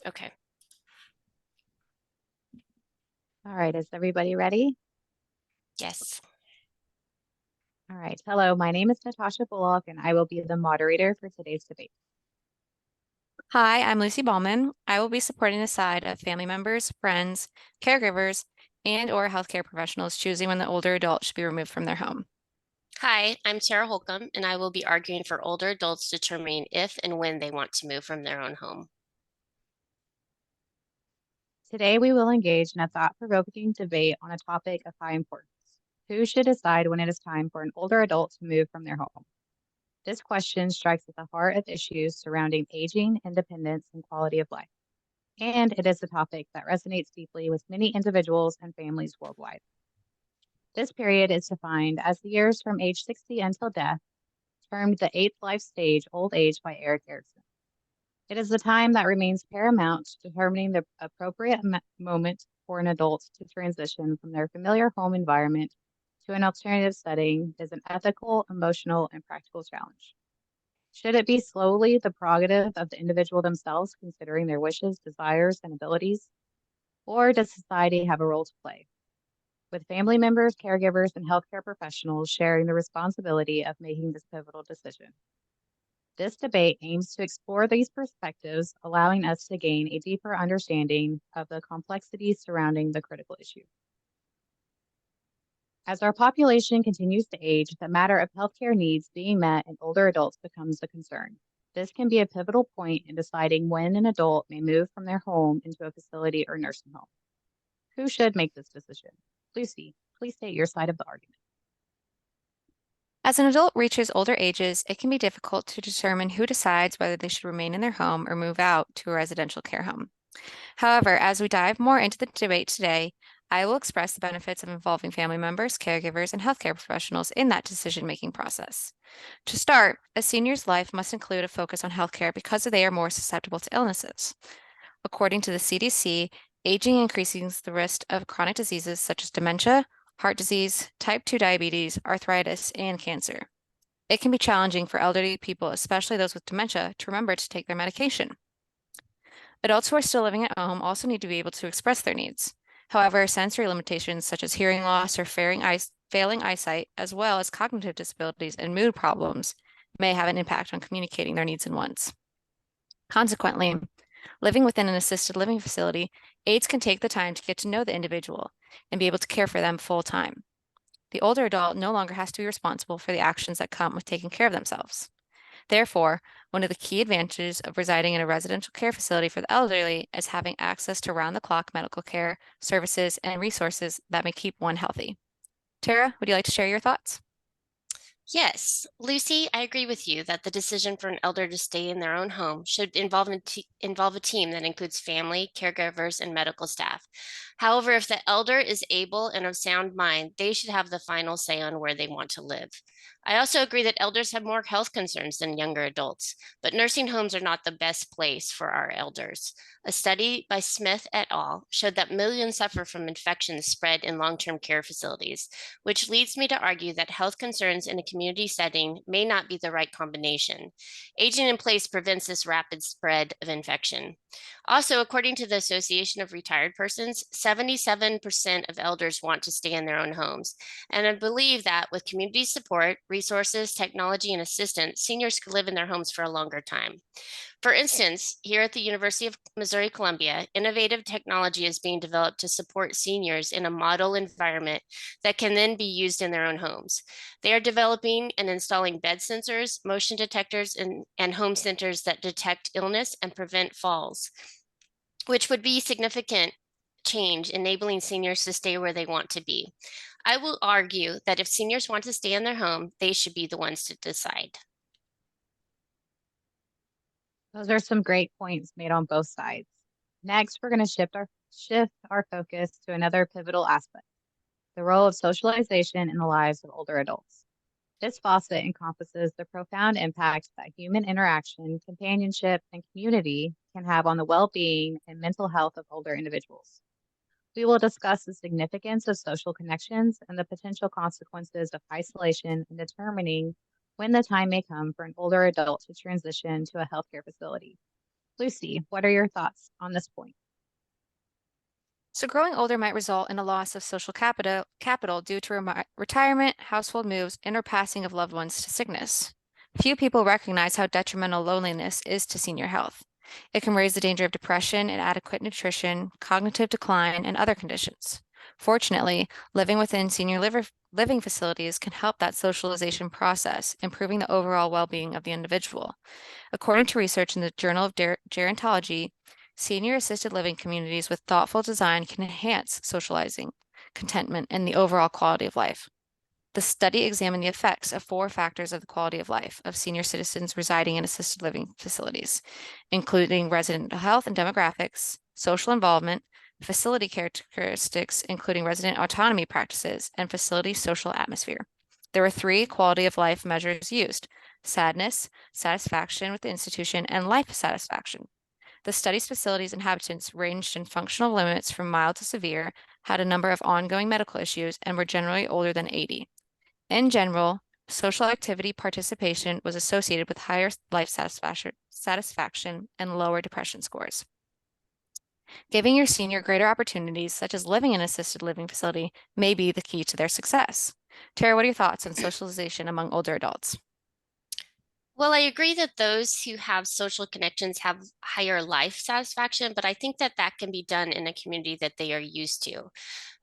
Okay. All right, is everybody ready? Yes. All right, hello, my name is Natasha Bullock, and I will be the moderator for today's debate. Hi, I'm Lucy Ballman. I will be supporting the side of family members, friends, caregivers, and/or healthcare professionals choosing when the older adult should be removed from their home. Hi, I'm Tara Holcomb, and I will be arguing for older adults determining if and when they want to move from their own home. Today, we will engage in a thought-provoking debate on a topic of high importance. Who should decide when it is time for an older adult to move from their home? This question strikes at the heart of issues surrounding aging, independence, and quality of life. And it is a topic that resonates deeply with many individuals and families worldwide. This period is defined as the years from age 60 until death, termed the eighth life stage, old age, by Eric Erickson. It is the time that remains paramount to determining the appropriate moment for an adult to transition from their familiar home environment to an alternative setting is an ethical, emotional, and practical challenge. Should it be solely the prerogative of the individual themselves, considering their wishes, desires, and abilities? Or does society have a role to play, with family members, caregivers, and healthcare professionals sharing the responsibility of making this pivotal decision? This debate aims to explore these perspectives, allowing us to gain a deeper understanding of the complexities surrounding the critical issue. As our population continues to age, the matter of healthcare needs being met in older adults becomes a concern. This can be a pivotal point in deciding when an adult may move from their home into a facility or nursing home. Who should make this decision? Lucy, please state your side of the argument. As an adult reaches older ages, it can be difficult to determine who decides whether they should remain in their home or move out to a residential care home. However, as we dive more into the debate today, I will express the benefits of involving family members, caregivers, and healthcare professionals in that decision-making process. To start, a senior's life must include a focus on healthcare because they are more susceptible to illnesses. According to the CDC, aging increases the risk of chronic diseases such as dementia, heart disease, type 2 diabetes, arthritis, and cancer. It can be challenging for elderly people, especially those with dementia, to remember to take their medication. Adults who are still living at home also need to be able to express their needs. However, sensory limitations such as hearing loss or failing eyesight, as well as cognitive disabilities and mood problems, may have an impact on communicating their needs and wants. Consequently, living within an assisted living facility, aides can take the time to get to know the individual and be able to care for them full time. The older adult no longer has to be responsible for the actions that come with taking care of themselves. Therefore, one of the key advantages of residing in a residential care facility for the elderly is having access to round-the-clock medical care, services, and resources that may keep one healthy. Tara, would you like to share your thoughts? Yes, Lucy, I agree with you that the decision for an elder to stay in their own home should involve a team that includes family, caregivers, and medical staff. However, if the elder is able and of sound mind, they should have the final say on where they want to live. I also agree that elders have more health concerns than younger adults, but nursing homes are not the best place for our elders. A study by Smith et al. Showed that millions suffer from infections spread in long-term care facilities, which leads me to argue that health concerns in a community setting may not be the right combination. Aging in place prevents this rapid spread of infection. Also, according to the Association of Retired Persons, 77% of elders want to stay in their own homes. And I believe that with community support, resources, technology, and assistance, seniors could live in their homes for a longer time. For instance, here at the University of Missouri-Columbia, innovative technology is being developed to support seniors in a model environment that can then be used in their own homes. They are developing and installing bed sensors, motion detectors, and home centers that detect illness and prevent falls, which would be significant change, enabling seniors to stay where they want to be. I will argue that if seniors want to stay in their home, they should be the ones to decide. Those are some great points made on both sides. Next, we're going to shift our focus to another pivotal aspect, the role of socialization in the lives of older adults. This facet encompasses the profound impact that human interaction, companionship, and community can have on the well-being and mental health of older individuals. We will discuss the significance of social connections and the potential consequences of isolation in determining when the time may come for an older adult to transition to a healthcare facility. Lucy, what are your thoughts on this point? So growing older might result in a loss of social capital due to retirement, household moves, and or passing of loved ones to sickness. Few people recognize how detrimental loneliness is to senior health. It can raise the danger of depression, inadequate nutrition, cognitive decline, and other conditions. Fortunately, living within living facilities can help that socialization process, improving the overall well-being of the individual. According to research in the Journal of Gerontology, senior assisted living communities with thoughtful design can enhance socializing, contentment, and the overall quality of life. The study examined the effects of 4 factors of the quality of life of senior citizens residing in assisted living facilities, including resident health and demographics, social involvement, facility characteristics, including resident autonomy practices, and facility social atmosphere. There were 3 quality of life measures used: sadness, satisfaction with the institution, and life satisfaction. The study's facilities inhabitants ranged in functional limits from mild to severe, had a number of ongoing medical issues, and were generally older than 80. In general, social activity participation was associated with higher life satisfaction and lower depression scores. Giving your senior greater opportunities, such as living in an assisted living facility, may be the key to their success. Tara, what are your thoughts on socialization among older adults? Well, I agree that those who have social connections have higher life satisfaction, but I think that that can be done in a community that they are used to.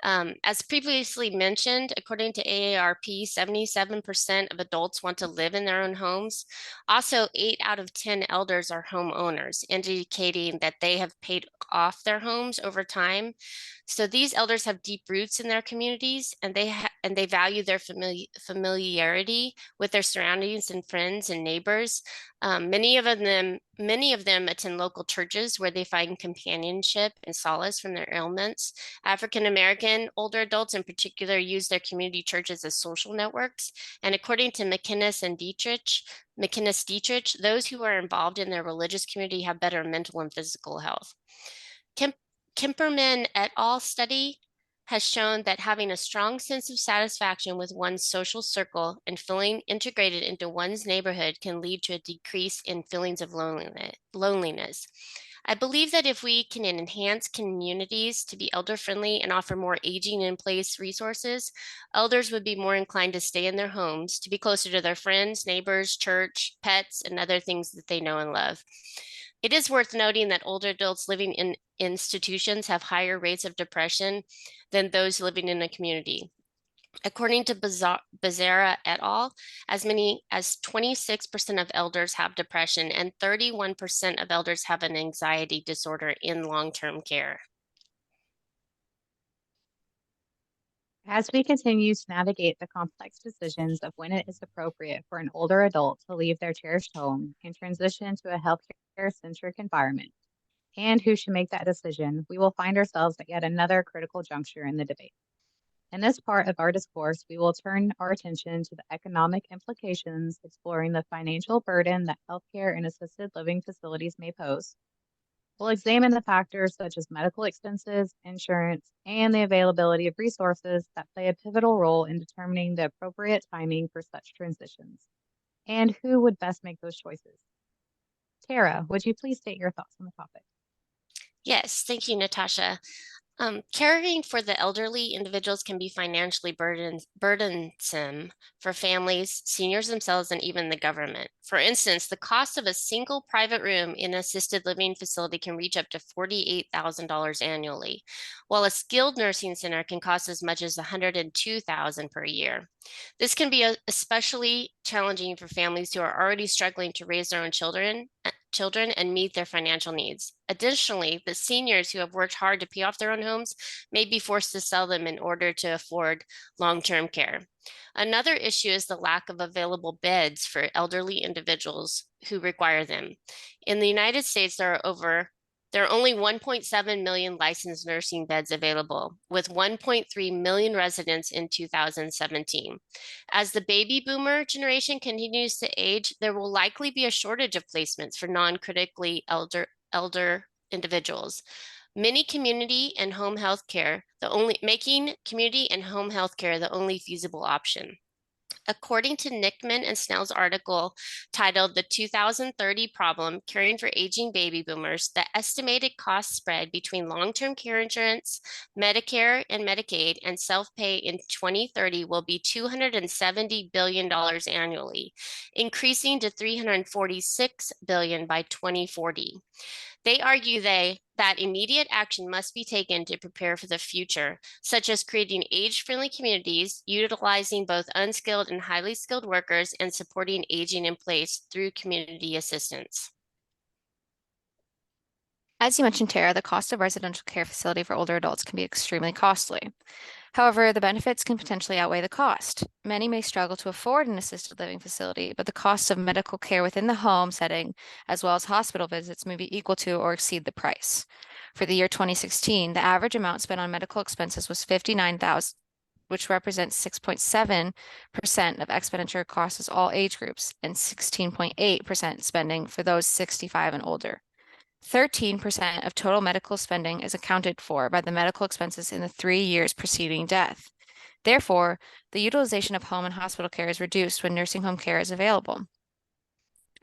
As previously mentioned, according to AARP, 77% of adults want to live in their own homes. Also, 8 out of 10 elders are homeowners, indicating that they have paid off their homes over time. So these elders have deep roots in their communities, and they value their familiarity with their surroundings and friends and neighbors. Many of them attend local churches where they find companionship and solace from their ailments. African American older adults in particular use their community churches as social networks. And according to McInnes Dietrich, those who are involved in their religious community have better mental and physical health. Kimperman et al. Study has shown that having a strong sense of satisfaction with one's social circle and feeling integrated into one's neighborhood can lead to a decrease in feelings of loneliness. I believe that if we can enhance communities to be elder friendly and offer more aging in place resources, elders would be more inclined to stay in their homes, to be closer to their friends, neighbors, church, pets, and other things that they know and love. It is worth noting that older adults living in institutions have higher rates of depression than those living in a community. According to Becerra et al., as many as 26% of elders have depression and 31% of elders have an anxiety disorder in long-term care. As we continue to navigate the complex decisions of when it is appropriate for an older adult to leave their cherished home and transition to a healthcare-centric environment, and who should make that decision, we will find ourselves at yet another critical juncture in the debate. In this part of our discourse, we will turn our attention to the economic implications, exploring the financial burden that healthcare and assisted living facilities may pose. We'll examine the factors such as medical expenses, insurance, and the availability of resources that play a pivotal role in determining the appropriate timing for such transitions, and who would best make those choices. Tara, would you please state your thoughts on the topic? Yes, thank you, Natasha. Caring for the elderly individuals can be financially burdensome for families, seniors themselves, and even the government. For instance, the cost of a single private room in an assisted living facility can reach up to $48,000 annually, while a skilled nursing center can cost as much as $102,000 per year. This can be especially challenging for families who are already struggling to raise their own children and meet their financial needs. Additionally, the seniors who have worked hard to pay off their own homes may be forced to sell them in order to afford long-term care. Another issue is the lack of available beds for elderly individuals who require them. In the United States, there are only 1.7 million licensed nursing beds available, with 1.3 million residents in 2017. As the baby boomer generation continues to age, there will likely be a shortage of placements for non-critically elder individuals. Making community and home health care the only feasible option. According to Nickman and Snell's article titled The 2030 Problem Caring for Aging Baby Boomers, the estimated cost spread between long-term care insurance, Medicare and Medicaid, and self-pay in 2030 will be $270 billion annually, increasing to $346 billion by 2040. They argue that immediate action must be taken to prepare for the future, such as creating age-friendly communities, utilizing both unskilled and highly skilled workers, and supporting aging in place through community assistance. As you mentioned, Tara, the cost of residential care facility for older adults can be extremely costly. However, the benefits can potentially outweigh the cost. Many may struggle to afford an assisted living facility, but the costs of medical care within the home setting, as well as hospital visits, may be equal to or exceed the price. For the year 2016, the average amount spent on medical expenses was $59,000, which represents 6.7% of expenditure across all age groups and 16.8% spending for those 65 and older. 13% of total medical spending is accounted for by the medical expenses in the 3 years preceding death. Therefore, the utilization of home and hospital care is reduced when nursing home care is available.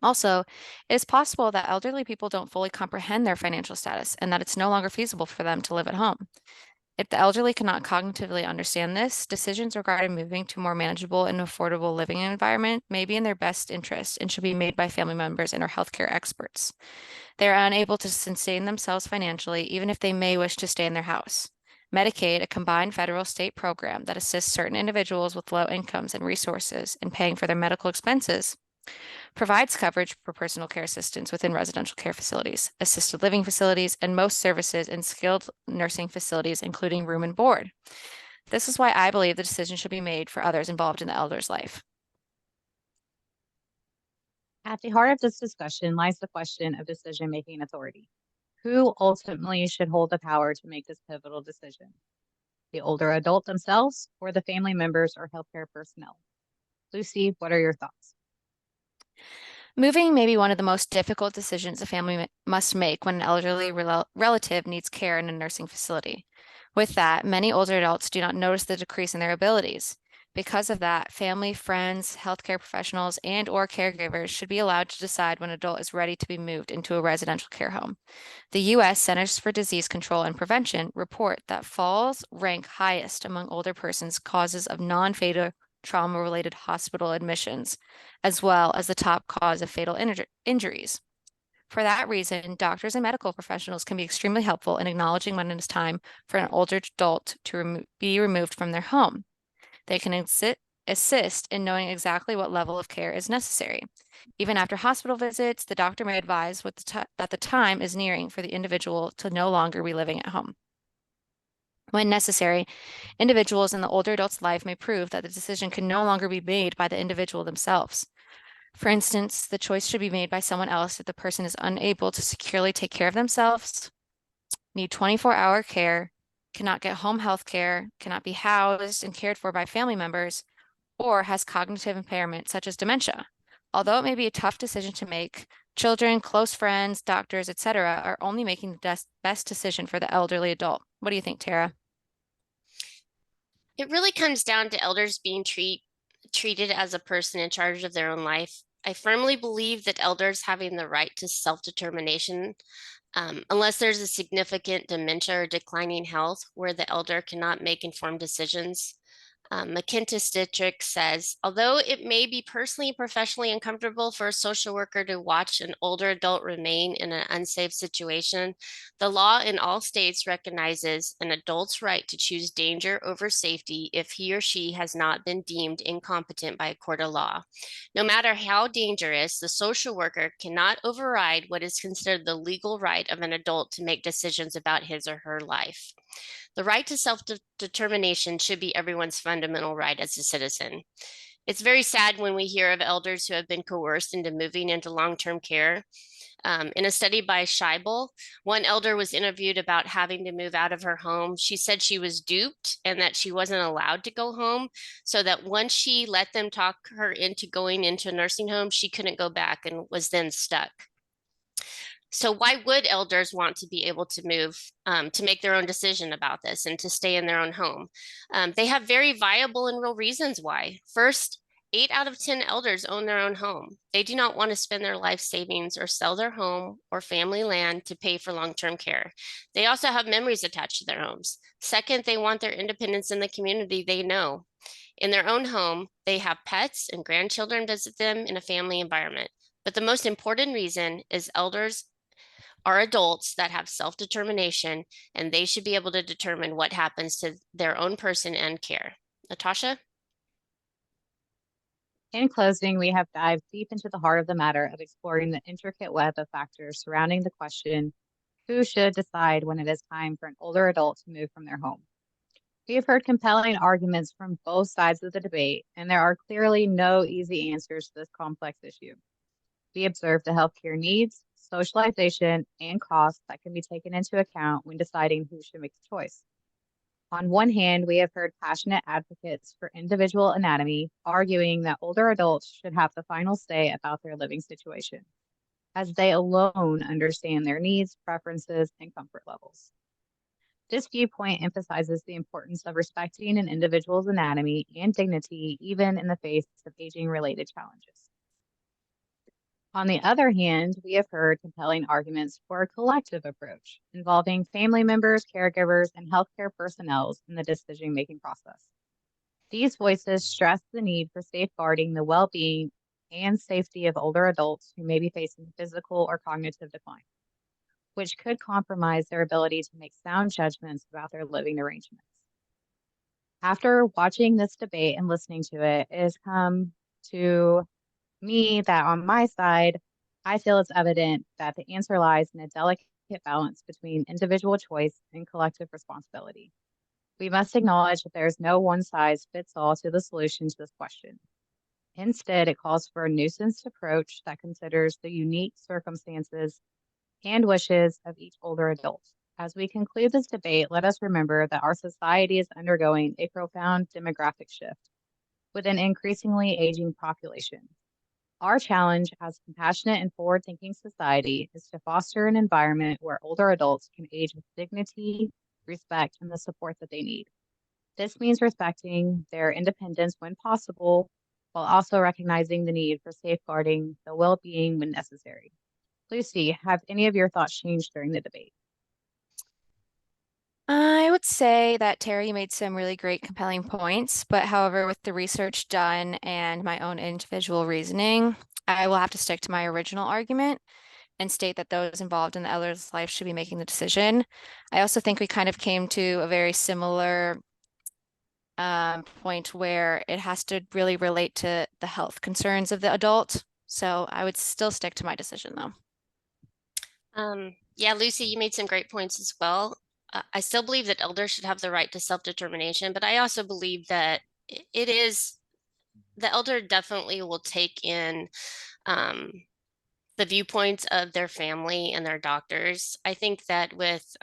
Also, it is possible that elderly people don't fully comprehend their financial status and that it's no longer feasible for them to live at home. If the elderly cannot cognitively understand this, decisions regarding moving to a more manageable and affordable living environment may be in their best interest and should be made by family members and or healthcare experts. They are unable to sustain themselves financially, even if they may wish to stay in their house. Medicaid, a combined federal-state program that assists certain individuals with low incomes and resources in paying for their medical expenses, provides coverage for personal care assistance within residential care facilities, assisted living facilities, and most services in skilled nursing facilities, including room and board. This is why I believe the decision should be made for others involved in the elder's life. At the heart of this discussion lies the question of decision-making authority. Who ultimately should hold the power to make this pivotal decision? The older adult themselves or the family members or healthcare personnel? Lucy, what are your thoughts? Moving may be one of the most difficult decisions a family must make when an elderly relative needs care in a nursing facility. With that, many older adults do not notice the decrease in their abilities. Because of that, family, friends, healthcare professionals, and or caregivers should be allowed to decide when an adult is ready to be moved into a residential care home. The U.S. Centers for Disease Control and Prevention report that falls rank highest among older persons causes of non-fatal trauma-related hospital admissions, as well as the top cause of fatal injuries. For that reason, doctors and medical professionals can be extremely helpful in acknowledging when it is time for an older adult to be removed from their home. They can assist in knowing exactly what level of care is necessary. Even after hospital visits, the doctor may advise that the time is nearing for the individual to no longer be living at home. When necessary, individuals in the older adult's life may prove that the decision can no longer be made by the individual themselves. For instance, the choice should be made by someone else if the person is unable to securely take care of themselves, need 24-hour care, cannot get home health care, cannot be housed and cared for by family members, or has cognitive impairment such as dementia. Although it may be a tough decision to make, children, close friends, doctors, etc., are only making the best decision for the elderly adult. What do you think, Tara? It really comes down to elders being treated as a person in charge of their own life. I firmly believe that elders having the right to self-determination, unless there's a significant dementia or declining health where the elder cannot make informed decisions. McKintis Dietrich says, although it may be personally and professionally uncomfortable for a social worker to watch an older adult remain in an unsafe situation, the law in all states recognizes an adult's right to choose danger over safety if he or she has not been deemed incompetent by a court of law. No matter how dangerous, the social worker cannot override what is considered the legal right of an adult to make decisions about his or her life. The right to self-determination should be everyone's fundamental right as a citizen. It's very sad when we hear of elders who have been coerced into moving into long-term care. In a study by Scheibel, one elder was interviewed about having to move out of her home. She said she was duped and that she wasn't allowed to go home, so that once she let them talk her into going into a nursing home, she couldn't go back and was then stuck. So why would elders want to be able to move, to make their own decision about this and to stay in their own home? They have very viable and real reasons why. First, 8 out of 10 elders own their own home. They do not want to spend their life savings or sell their home or family land to pay for long-term care. They also have memories attached to their homes. Second, they want their independence in the community they know. In their own home, they have pets and grandchildren visit them in a family environment. But the most important reason is elders are adults that have self-determination, and they should be able to determine what happens to their own person and care. Natasha? In closing, we have dived deep into the heart of the matter of exploring the intricate web of factors surrounding the question, who should decide when it is time for an older adult to move from their home? We have heard compelling arguments from both sides of the debate, and there are clearly no easy answers to this complex issue. We observe the healthcare needs, socialization, and costs that can be taken into account when deciding who should make the choice. On one hand, we have heard passionate advocates for individual anatomy arguing that older adults should have the final say about their living situation, as they alone understand their needs, preferences, and comfort levels. This viewpoint emphasizes the importance of respecting an individual's anatomy and dignity, even in the face of aging-related challenges. On the other hand, we have heard compelling arguments for a collective approach involving family members, caregivers, and healthcare personnel in the decision-making process. These voices stress the need for safeguarding the well-being and safety of older adults who may be facing physical or cognitive decline, which could compromise their ability to make sound judgments about their living arrangements. After watching this debate and listening to it, it has come to me that on my side, I feel it's evident that the answer lies in a delicate balance between individual choice and collective responsibility. We must acknowledge that there is no one size fits all to the solution to this question. Instead, it calls for a nuanced approach that considers the unique circumstances and wishes of each older adult. As we conclude this debate, let us remember that our society is undergoing a profound demographic shift with an increasingly aging population. Our challenge as a compassionate and forward-thinking society is to foster an environment where older adults can age with dignity, respect, and the support that they need. This means respecting their independence when possible, while also recognizing the need for safeguarding the well-being when necessary. Lucy, have any of your thoughts changed during the debate? I would say that Terry made some really great, compelling points, but however, with the research done and my own individual reasoning, I will have to stick to my original argument and state that those involved in the elder's life should be making the decision. I also think we kind of came to a very similar point where it has to really relate to the health concerns of the adult. So I would still stick to my decision though. Yeah, Lucy, you made some great points as well. I still believe that elders should have the right to self-determination, but I also believe that it is the elder definitely will take in the viewpoints of their family and their doctors. I think that with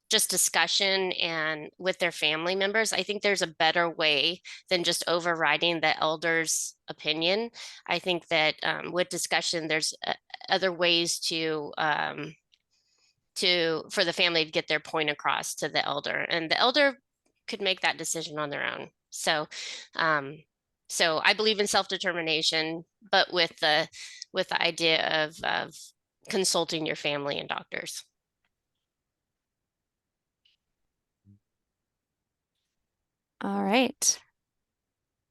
just discussion and with their family members, I think there's a better way than just overriding the elder's opinion. I think that with discussion, there's other ways for the family to get their point across to the elder, and the elder could make that decision on their own. Um, so I believe in self-determination, but with the idea of consulting your family and doctors. All right.